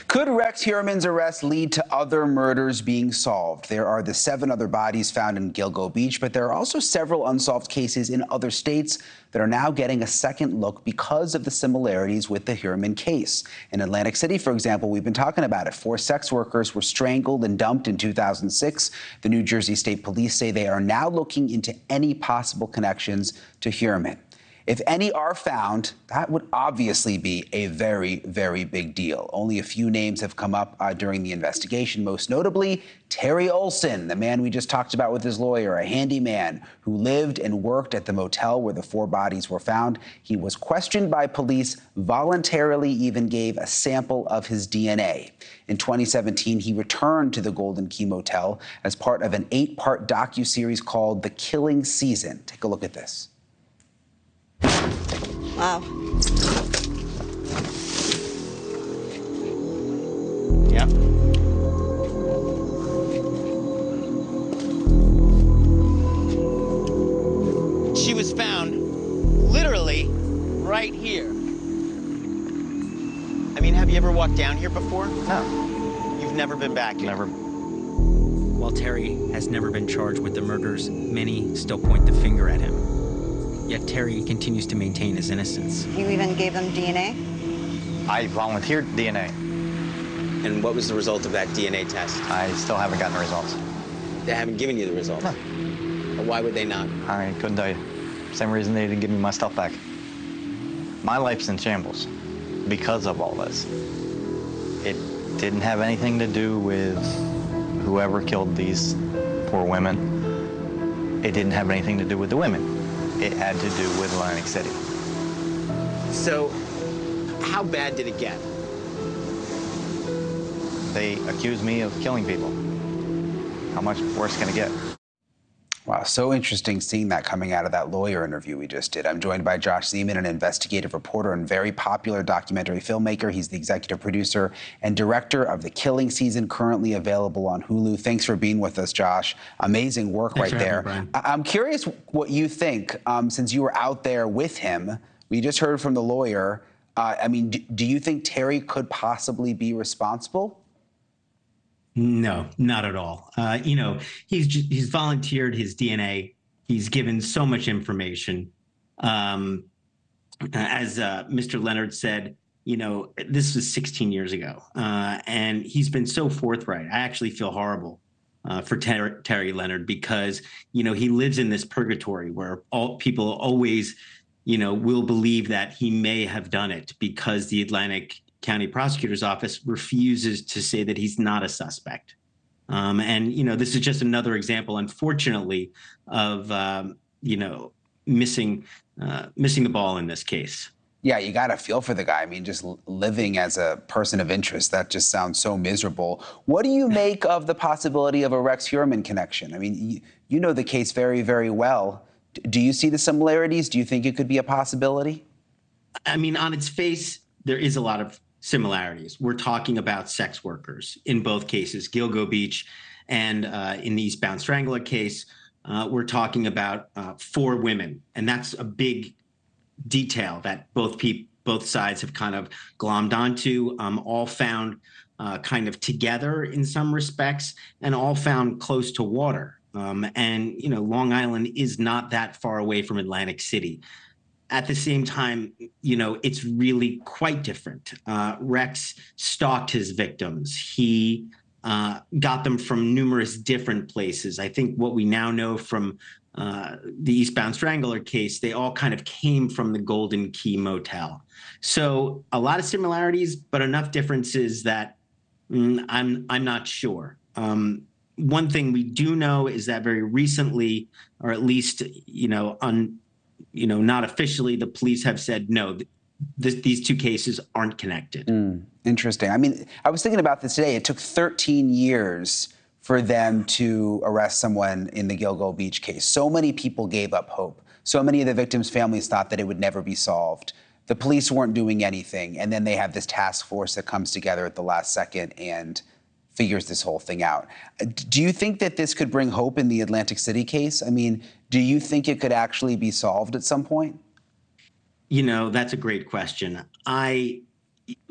Could Rex Heuermann's arrest lead to other murders being solved? There are the 7 other bodies found in Gilgo Beach, but there are also several unsolved cases in other states that are now getting a second look because of the similarities with the Heuermann case. In Atlantic City, for example, we've been talking about it. 4 sex workers were strangled and dumped in 2006. The New Jersey State Police say they are now looking into any possible connections to Heuermann. If any are found, that would obviously be a very, very big deal. Only a few names have come up during the investigation, most notably Terry Olson, the man we just talked about with his lawyer, a handyman who lived and worked at the motel where the 4 bodies were found. He was questioned by police, voluntarily even gave a sample of his DNA. In 2017, he returned to the Golden Key Motel as part of an 8-part docuseries called The Killing Season. Take a look at this. Wow. Yep. She was found literally right here. I mean, have you ever walked down here before? No. You've never been back here? Never. While Terry has never been charged with the murders, many still point the finger at him. Yet Terry continues to maintain his innocence. You even gave them DNA? I volunteered DNA. And what was the result of that DNA test? I still haven't gotten the results. They haven't given you the results? No. But why would they not? I couldn't tell you. Same reason they didn't give me my stuff back. My life's in shambles because of all this. It didn't have anything to do with whoever killed these poor women. It didn't have anything to do with the women. It had to do with Atlantic City. So, how bad did it get? They accused me of killing people. How much worse can it get? Wow, so interesting seeing that coming out of that lawyer interview we just did. I'm joined by Josh Zeman, an investigative reporter and very popular documentary filmmaker. He's the executive producer and director of The Killing Season, currently available on Hulu. Thanks for being with us, Josh. Amazing work right there. I'm curious what you think, since you were out there with him. We just heard from the lawyer. I mean, do you think Terry could possibly be responsible? No, not at all. You know, he's volunteered his DNA. He's given so much information. As Mr. Leonard said, you know, this was 16 years ago, and he's been so forthright. I actually feel horrible for Terry Leonard because, you know, he lives in this purgatory where all people always, you know, will believe that he may have done it because the Atlantic County Prosecutor's Office refuses to say that he's not a suspect. And, you know, this is just another example, unfortunately, of, you know, missing the ball in this case. Yeah, you got to feel for the guy. I mean, just living as a person of interest, that just sounds so miserable. What do you make of the possibility of a Rex Heuermann connection? I mean, you know the case very, very well. Do you see the similarities? Do you think it could be a possibility? I mean, on its face, there is a lot of similarities. We're talking about sex workers in both cases, Gilgo Beach and in the Eastbound Strangler case, we're talking about 4 women. And that's a big detail that both sides have kind of glommed onto, all found kind of together in some respects and all found close to water. And, you know, Long Island is not that far away from Atlantic City. At the same time, you know, it's really quite different. Rex stalked his victims. He got them from numerous different places. I think what we now know from the Eastbound Strangler case, they all kind of came from the Golden Key Motel. So a lot of similarities, but enough differences that I'm not sure. One thing we do know is that very recently, or at least, you know, not officially, the police have said, no, these 2 cases aren't connected. Interesting. I mean, I was thinking about this today. It took 13 years for them to arrest someone in the Gilgo Beach case. So many people gave up hope. So many of the victims' families thought that it would never be solved. The police weren't doing anything. And then they have this task force that comes together at the last second and figures this whole thing out. Do you think that this could bring hope in the Atlantic City case? I mean, do you think it could actually be solved at some point? You know, that's a great question.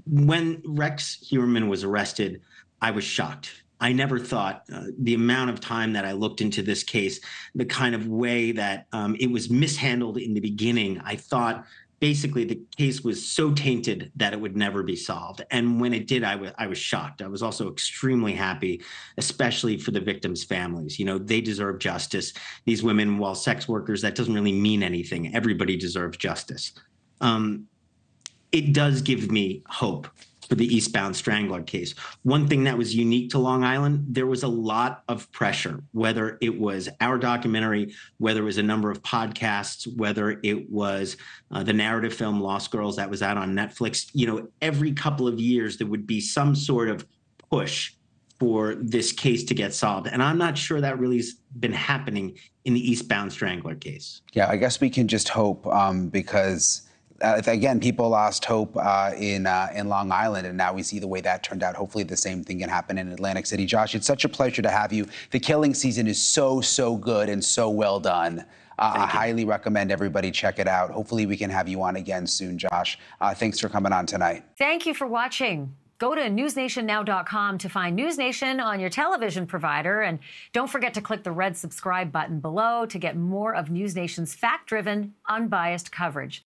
When Rex Heuermann was arrested, I was shocked. I never thought the amount of time that I looked into this case, the kind of way that it was mishandled in the beginning, I thought basically the case was so tainted that it would never be solved. And when it did, I was shocked. I was also extremely happy, especially for the victims' families. You know, they deserve justice. These women, while sex workers, that doesn't really mean anything. Everybody deserves justice. It does give me hope for the Eastbound Strangler case. One thing that was unique to Long Island, there was a lot of pressure, whether it was our documentary, whether it was a number of podcasts, whether it was the narrative film Lost Girls that was out on Netflix. You know, every couple of years, there would be some sort of push for this case to get solved. And I'm not sure that really has been happening in the Eastbound Strangler case. Yeah, I guess we can just hope because again, people lost hope in Long Island, and now we see the way that turned out. Hopefully the same thing can happen in Atlantic City. Josh, it's such a pleasure to have you. The Killing season is so good and so well done. I highly recommend everybody check it out. Hopefully we can have you on again soon, Josh. Thanks for coming on tonight. Thank you for watching. Go to newsnationnow.com to find NewsNation on your television provider. And don't forget to click the red subscribe button below to get more of NewsNation's fact-driven, unbiased coverage.